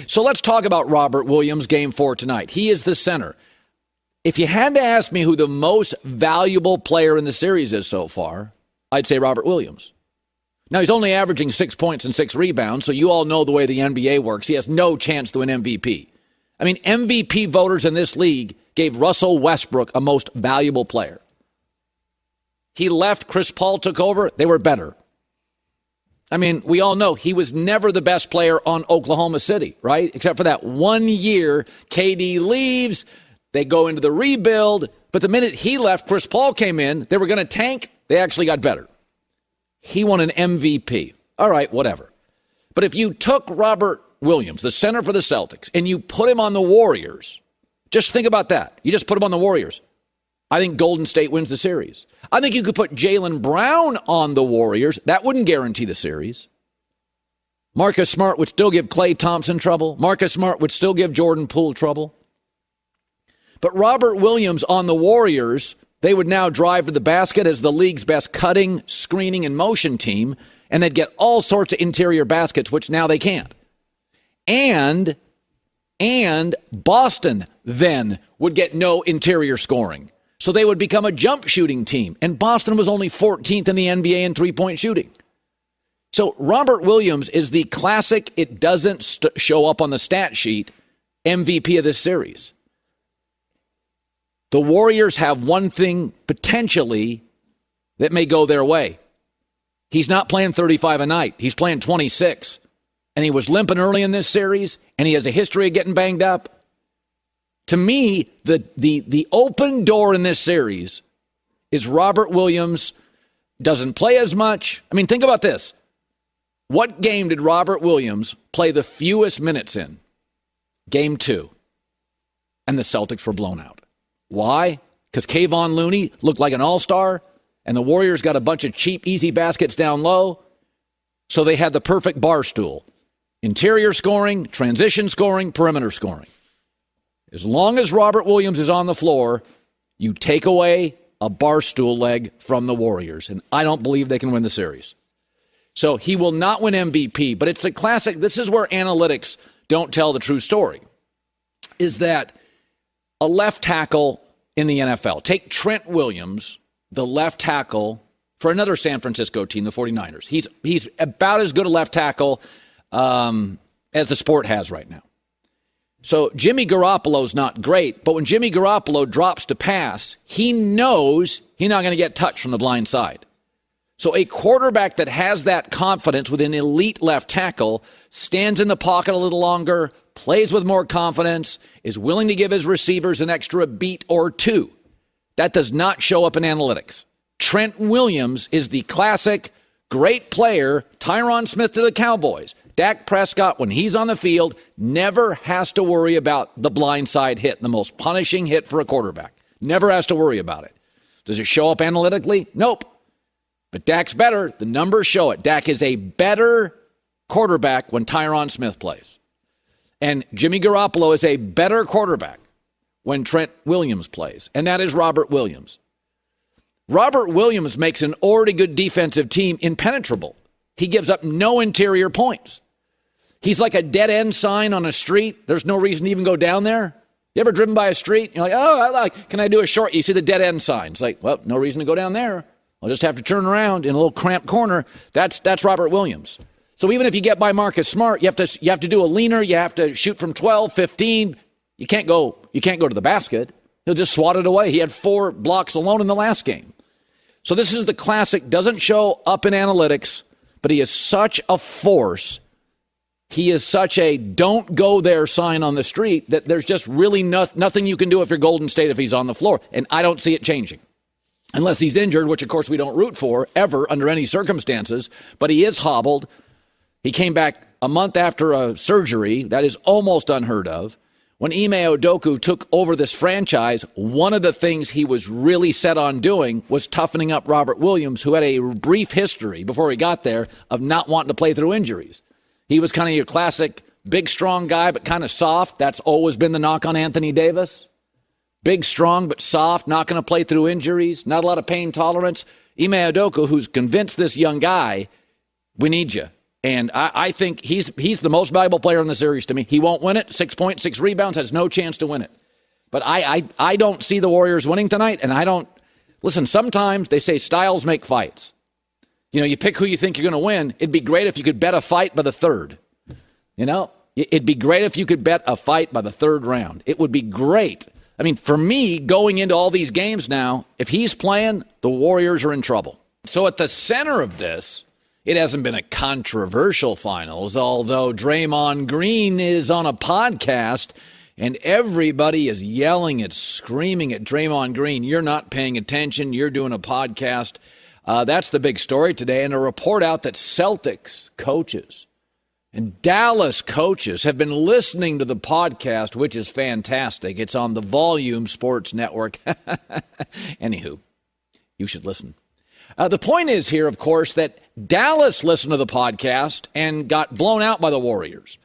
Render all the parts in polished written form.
So let's talk about Robert Williams, Game 4 tonight. He is the center. If you had to ask me who the most valuable player in the series is so far, I'd say Robert Williams. Now, he's only averaging 6 points and 6 rebounds, so you all know the way the NBA works. He has no chance to win MVP. I mean, MVP voters in this league gave Russell Westbrook a most valuable player. He left, Chris Paul took over, they were better. I mean, we all know he was never the best player on Oklahoma City, right? Except for that 1 year, KD leaves, they go into the rebuild, but the minute he left, Chris Paul came in, they were going to tank, they actually got better. He won an MVP. All right, whatever. But if you took Robert Williams, the center for the Celtics, and you put him on the Warriors, just think about that. You just put him on the Warriors. I think Golden State wins the series. I think you could put Jaylen Brown on the Warriors. That wouldn't guarantee the series. Marcus Smart would still give Klay Thompson trouble. Marcus Smart would still give Jordan Poole trouble. But Robert Williams on the Warriors, they would now drive to the basket as the league's best cutting, screening, and motion team, and they'd get all sorts of interior baskets, which now they can't. And Boston then would get no interior scoring. So they would become a jump shooting team. And Boston was only 14th in the NBA in three-point shooting. So Robert Williams is the classic, it doesn't show up on the stat sheet, MVP of this series. The Warriors have one thing potentially that may go their way. He's not playing 35 a night. He's playing 26. And he was limping early in this series, and he has a history of getting banged up. To me, the open door in this series is Robert Williams doesn't play as much. I mean, think about this. What game did Robert Williams play the fewest minutes in? Game 2. And the Celtics were blown out. Why? Because Kayvon Looney looked like an all-star, and the Warriors got a bunch of cheap, easy baskets down low, so they had the perfect bar stool. Interior scoring, transition scoring, perimeter scoring. As long as Robert Williams is on the floor, you take away a bar stool leg from the Warriors, and I don't believe they can win the series. So he will not win MVP, but it's the classic, this is where analytics don't tell the true story, is that a left tackle in the NFL. Take Trent Williams, the left tackle for another San Francisco team, the 49ers. He's about as good a left tackle as the sport has right now. So Jimmy Garoppolo's not great, but when Jimmy Garoppolo drops to pass, he knows he's not going to get touched from the blind side. So a quarterback that has that confidence with an elite left tackle stands in the pocket a little longer, plays with more confidence, is willing to give his receivers an extra beat or two. That does not show up in analytics. Trent Williams is the classic great player, Tyron Smith to the Cowboys. Dak Prescott, when he's on the field, never has to worry about the blindside hit, the most punishing hit for a quarterback. Never has to worry about it. Does it show up analytically? Nope. But Dak's better. The numbers show it. Dak is a better quarterback when Tyron Smith plays. And Jimmy Garoppolo is a better quarterback when Trent Williams plays. And that is Robert Williams. Robert Williams makes an already good defensive team impenetrable. He gives up no interior points. He's like a dead-end sign on a street. There's no reason to even go down there. You ever driven by a street? You're like, can I do a short? You see the dead-end sign. It's like, well, no reason to go down there. I'll just have to turn around in a little cramped corner. That's Robert Williams. So even if you get by Marcus Smart, you have to do a leaner. You have to shoot from 12, 15. You can't go to the basket. He'll just swat it away. He had 4 blocks alone in the last game. So this is the classic, doesn't show up in analytics, but he is such a force. He is such a don't go there sign on the street that there's just really nothing you can do if you're Golden State if he's on the floor. And I don't see it changing. Unless he's injured, which of course we don't root for ever under any circumstances. But he is hobbled. He came back a month after a surgery. That is almost unheard of. When Ime Udoka took over this franchise, one of the things he was really set on doing was toughening up Robert Williams, who had a brief history before he got there of not wanting to play through injuries. He was kind of your classic big, strong guy, but kind of soft. That's always been the knock on Anthony Davis. Big, strong, but soft, not going to play through injuries, not a lot of pain tolerance. Ime Udoka, who's convinced this young guy, we need you. And I think he's the most valuable player in the series to me. He won't win it. 6 points, 6 rebounds, has no chance to win it. But I don't see the Warriors winning tonight, and I don't – listen, sometimes they say styles make fights. You know, you pick who you think you're going to win. It'd be great if you could bet a fight by the third. You know, it'd be great if you could bet a fight by the third round. It would be great. I mean, for me, going into all these games now, if he's playing, the Warriors are in trouble. So at the center of this, it hasn't been a controversial finals, although Draymond Green is on a podcast and everybody is yelling and screaming at Draymond Green. You're not paying attention. You're doing a podcast. That's the big story today. And a report out that Celtics coaches and Dallas coaches have been listening to the podcast, which is fantastic. It's on the Volume Sports Network. Anywho, you should listen. The point is here, of course, that Dallas listened to the podcast and got blown out by the Warriors.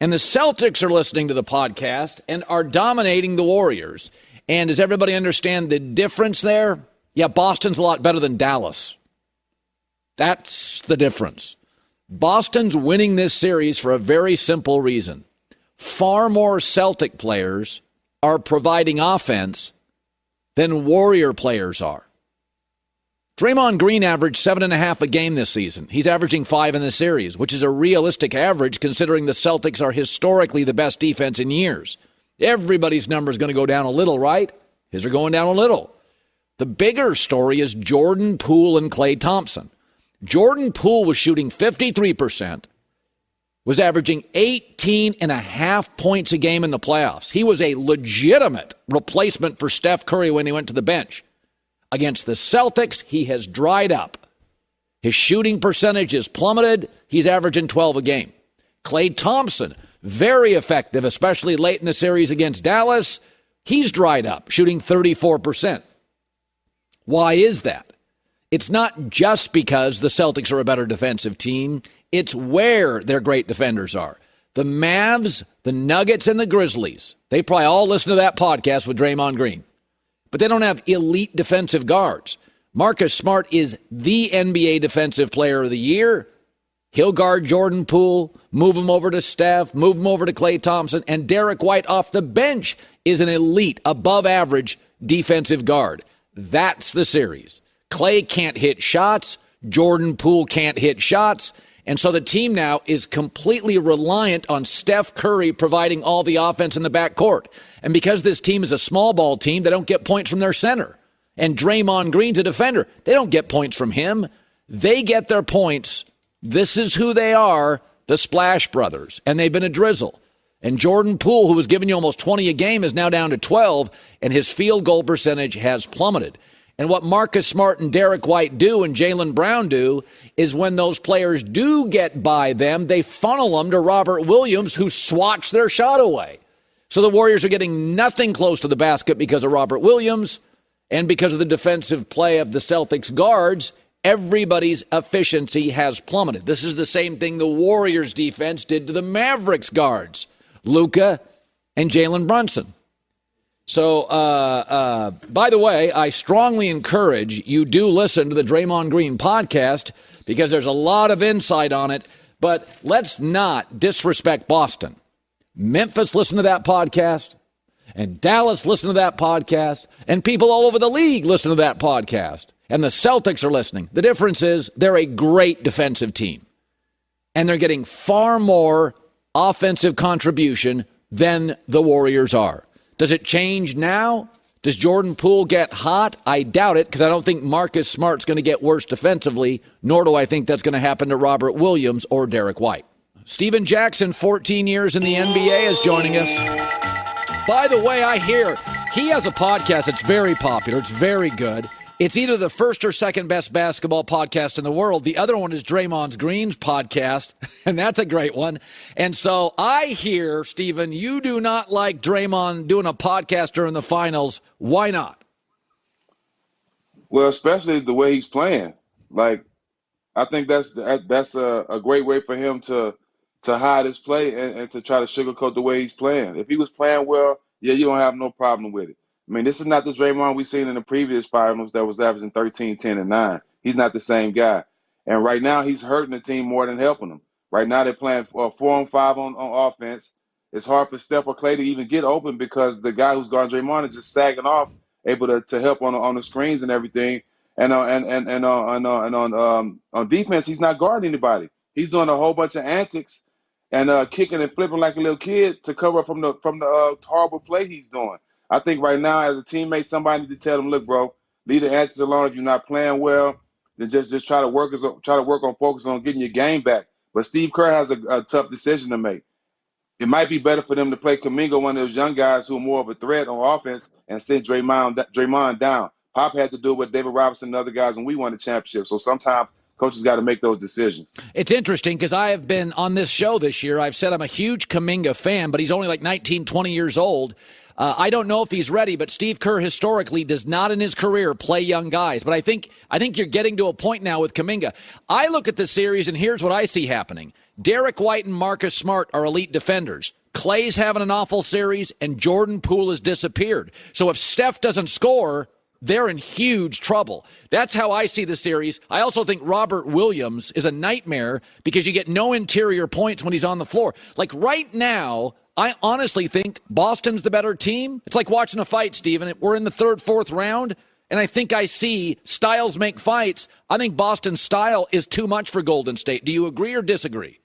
And the Celtics are listening to the podcast and are dominating the Warriors. And does everybody understand the difference there? Yeah, Boston's a lot better than Dallas. That's the difference. Boston's winning this series for a very simple reason. Far more Celtic players are providing offense than Warrior players are. Draymond Green averaged 7.5 a game this season. He's averaging 5 in the series, which is a realistic average considering the Celtics are historically the best defense in years. Everybody's number is going to go down a little, right? His are going down a little. The bigger story is Jordan Poole and Klay Thompson. Jordan Poole was shooting 53%, was averaging 18.5 points a game in the playoffs. He was a legitimate replacement for Steph Curry when he went to the bench. Against the Celtics, he has dried up. His shooting percentage is plummeted. He's averaging 12 a game. Klay Thompson, very effective, especially late in the series against Dallas. He's dried up, shooting 34%. Why is that? It's not just because the Celtics are a better defensive team. It's where their great defenders are. The Mavs, the Nuggets, and the Grizzlies, they probably all listen to that podcast with Draymond Green. But they don't have elite defensive guards. Marcus Smart is the NBA Defensive Player of the Year. He'll guard Jordan Poole, move him over to Steph, move him over to Klay Thompson, and Derek White off the bench is an elite, above-average defensive guard. That's the series. Klay can't hit shots. Jordan Poole can't hit shots. And so the team now is completely reliant on Steph Curry providing all the offense in the backcourt. And because this team is a small ball team, they don't get points from their center. And Draymond Green's a defender. They don't get points from him. They get their points. This is who they are, the Splash Brothers. And they've been a drizzle. And Jordan Poole, who was giving you almost 20 a game, is now down to 12, and his field goal percentage has plummeted. And what Marcus Smart and Derek White do and Jaylen Brown do is when those players do get by them, they funnel them to Robert Williams, who swats their shot away. So the Warriors are getting nothing close to the basket because of Robert Williams and because of the defensive play of the Celtics guards. Everybody's efficiency has plummeted. This is the same thing the Warriors defense did to the Mavericks guards, Luka and Jalen Brunson. So, by the way, I strongly encourage you do listen to the Draymond Green podcast because there's a lot of insight on it. But let's not disrespect Boston. Memphis listen to that podcast, and Dallas listen to that podcast, and people all over the league listen to that podcast. And the Celtics are listening. The difference is they're a great defensive team, and they're getting far more offensive contribution than the Warriors are. Does it change now? Does Jordan Poole get hot? I doubt it because I don't think Marcus Smart's going to get worse defensively, nor do I think that's going to happen to Robert Williams or Derek White. Steven Jackson, 14 years in the NBA, is joining us. By the way, I hear he has a podcast that's very popular. It's very good. It's either the first or second best basketball podcast in the world. The other one is Draymond Green's podcast, and that's a great one. And so I hear, Stephen, you do not like Draymond doing a podcast during the finals. Why not? Well, especially the way he's playing. Like, I think that's a great way for him to hide his play and to try to sugarcoat the way he's playing. If he was playing well, yeah, you don't have no problem with it. I mean, this is not the Draymond we've seen in the previous finals that was averaging 13, 10, and 9. He's not the same guy. And right now he's hurting the team more than helping them. Right now they're playing 4-on-5 on offense. It's hard for Steph or Clay to even get open because the guy who's guarding Draymond is just sagging off, able to help on the screens and everything. On defense, he's not guarding anybody. He's doing a whole bunch of antics and kicking and flipping like a little kid to cover up from the horrible play he's doing. I think right now, as a teammate, somebody needs to tell him, look, bro, leave the antics alone. If you're not playing well, then just try to work on focus on getting your game back. But Steve Kerr has a tough decision to make. It might be better for them to play Kuminga, one of those young guys who are more of a threat on offense, and send Draymond down. Pop had to do it with David Robinson and other guys when we won the championship. So sometimes coaches got to make those decisions. It's interesting because I have been on this show this year. I've said I'm a huge Kuminga fan, but he's only like 19, 20 years old. I don't know if he's ready, but Steve Kerr historically does not in his career play young guys. But I think you're getting to a point now with Kuminga. I look at the series, and here's what I see happening. Derek White and Marcus Smart are elite defenders. Clay's having an awful series, and Jordan Poole has disappeared. So if Steph doesn't score, they're in huge trouble. That's how I see the series. I also think Robert Williams is a nightmare because you get no interior points when he's on the floor. Like right now, I honestly think Boston's the better team. It's like watching a fight, Steven. We're in the third, fourth round, and I think I see styles make fights. I think Boston's style is too much for Golden State. Do you agree or disagree?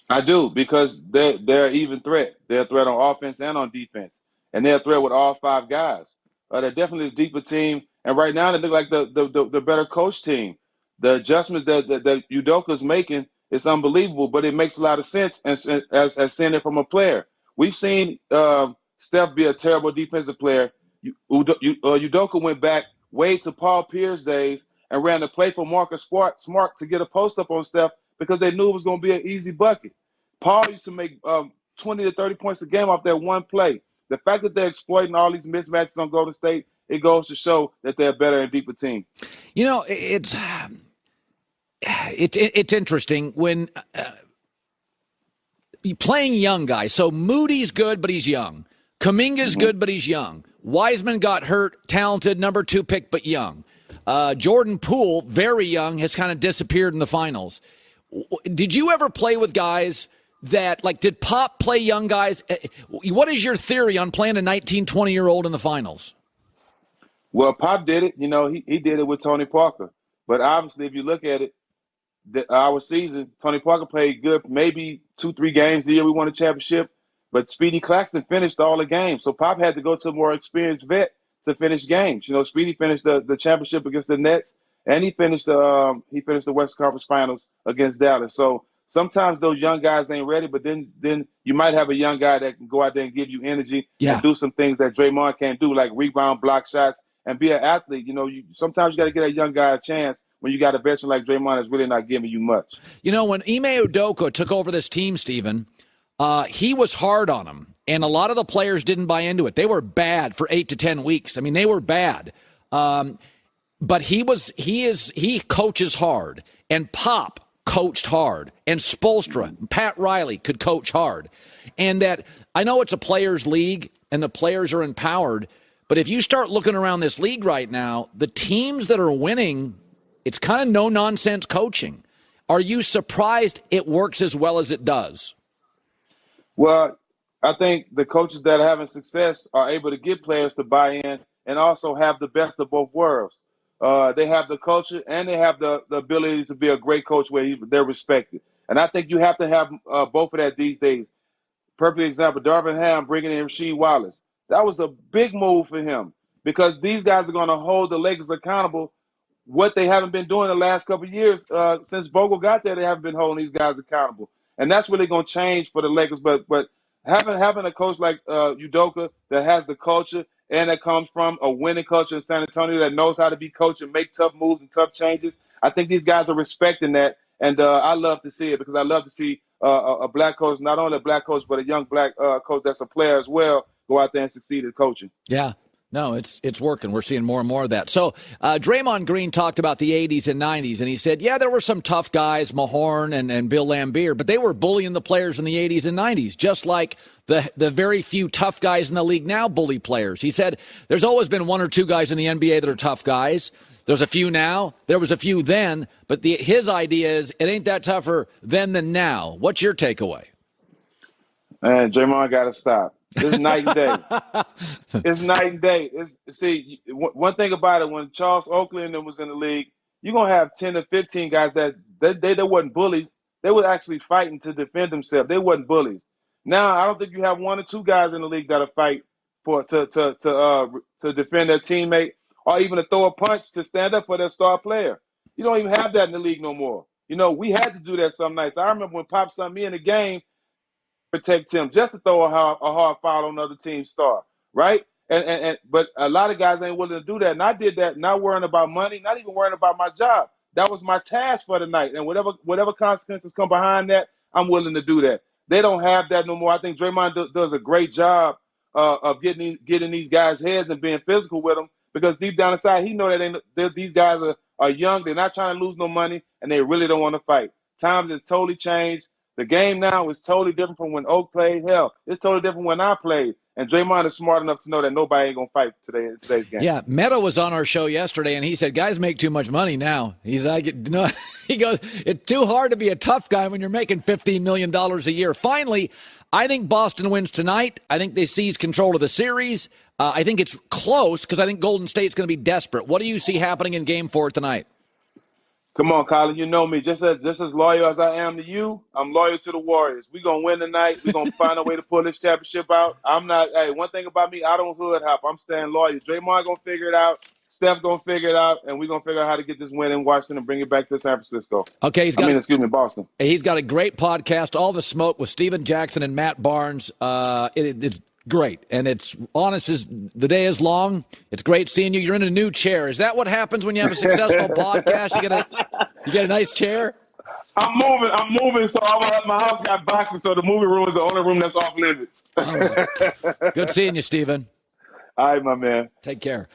I do, because they're an even threat. They're a threat on offense and on defense, and they're a threat with all five guys. They're definitely a deeper team, and right now they look like the better coach team. The adjustments that Udoka's making is unbelievable, but it makes a lot of sense as seeing it from a player. We've seen Steph be a terrible defensive player. Udoka went back way to Paul Pierce days and ran the play for Marcus Smart to get a post up on Steph because they knew it was going to be an easy bucket. Paul used to make 20 to 30 points a game off that one play. The fact that they're exploiting all these mismatches on Golden State, it goes to show that they're a better and deeper team. You know, it's interesting when you're playing young guys. So Moody's good, but he's young. Kuminga's good, but he's young. Wiseman got hurt, talented, number 2 pick, but young. Jordan Poole, very young, has kind of disappeared in the finals. Did you ever play with guys that, like, did Pop play young guys? What is your theory on playing a 19, 20-year-old in the finals? Well, Pop did it. You know, he did it with Tony Parker. But obviously, if you look at it, our season, Tony Parker played good, maybe 2-3 games the year we won the championship. But Speedy Claxton finished all the games. So Pop had to go to a more experienced vet to finish games. You know, Speedy finished the championship against the Nets, and he finished the Western Conference Finals against Dallas. So sometimes those young guys ain't ready, but then you might have a young guy that can go out there and give you energy and do some things that Draymond can't do, like rebound, block shots, and be an athlete. You know, sometimes you got to get a young guy a chance when you got a veteran like Draymond that's really not giving you much. You know, when Ime Udoka took over this team, Stephen, he was hard on him, and a lot of the players didn't buy into it. They were bad for 8 to 10 weeks. I mean, they were bad. But he coaches hard, and Pop coached hard, and Spoelstra, Pat Riley could coach hard. And that, I know it's a players' league, and the players are empowered, but if you start looking around this league right now, the teams that are winning, it's kind of no-nonsense coaching. Are you surprised it works as well as it does? Well, I think the coaches that are having success are able to get players to buy in and also have the best of both worlds. They have the culture and they have the ability to be a great coach where they're respected. And I think you have to have both of that these days. Perfect example, Darvin Ham bringing in Rasheed Wallace. That was a big move for him because these guys are going to hold the Lakers accountable. What they haven't been doing the last couple of years, since Vogel got there, they haven't been holding these guys accountable. And that's really going to change for the Lakers. But having a coach like Udoka that has the culture and that comes from a winning culture in San Antonio that knows how to be coached and make tough moves and tough changes, I think these guys are respecting that. And I love to see it because I love to see a black coach, not only a black coach, but a young black coach that's a player as well, go out there and succeed in coaching. Yeah. No, it's working. We're seeing more and more of that. So Draymond Green talked about the 80s and 90s, and he said, yeah, there were some tough guys, Mahorn and Bill Laimbeer, but they were bullying the players in the 80s and 90s, just like the very few tough guys in the league now bully players. He said there's always been 1 or 2 guys in the NBA that are tough guys, There's a few now. There was a few then. But his idea is it ain't that tougher then than now. What's your takeaway? Man, Draymond got to stop. It's night and day. It's night and day. See, one thing about it, when Charles Oakley was in the league, you're going to have 10 to 15 guys that wasn't bullies. They were actually fighting to defend themselves. They wasn't bullies. Now, I don't think you have 1 or 2 guys in the league that'll fight to defend their teammate or even to throw a punch to stand up for their star player. You don't even have that in the league no more. You know, we had to do that some nights. I remember when Pop sent me in the game, protect him just to throw a hard foul on the other team's star, right? But a lot of guys ain't willing to do that. And I did that, not worrying about money, not even worrying about my job. That was my task for the night. And whatever consequences come behind that, I'm willing to do that. They don't have that no more. I think Draymond does a great job of getting these guys' heads and being physical with them, because deep down inside, he know that these guys are young. They're not trying to lose no money, and they really don't want to fight. Times has totally changed. The game now is totally different from when Oak played. Hell, it's totally different when I played. And Draymond is smart enough to know that nobody ain't going to fight today in today's game. Yeah, Meta was on our show yesterday, and he said, guys make too much money now. He's like, no, he goes, it's too hard to be a tough guy when you're making $15 million a year. Finally, I think Boston wins tonight. I think they seize control of the series. I think it's close because I think Golden State's going to be desperate. What do you see happening in Game 4 tonight? Come on, Colin. You know me. Just as loyal as I am to you, I'm loyal to the Warriors. We're going to win tonight. We're going to find a way to pull this championship out. One thing about me, I don't hood hop. I'm staying loyal. Draymond going to figure it out. Steph going to figure it out. And we're going to figure out how to get this win in Washington and bring it back to San Francisco. Okay. Boston. He's got a great podcast, All the Smoke, with Steven Jackson and Matt Barnes. It's great. And it's honest as the day is long. It's great seeing you. You're in a new chair. Is that what happens when you have a successful podcast? You get a nice chair? I'm moving, so my house got boxes, so the movie room is the only room that's off limits. Good seeing you, Steven. All right, my man. Take care.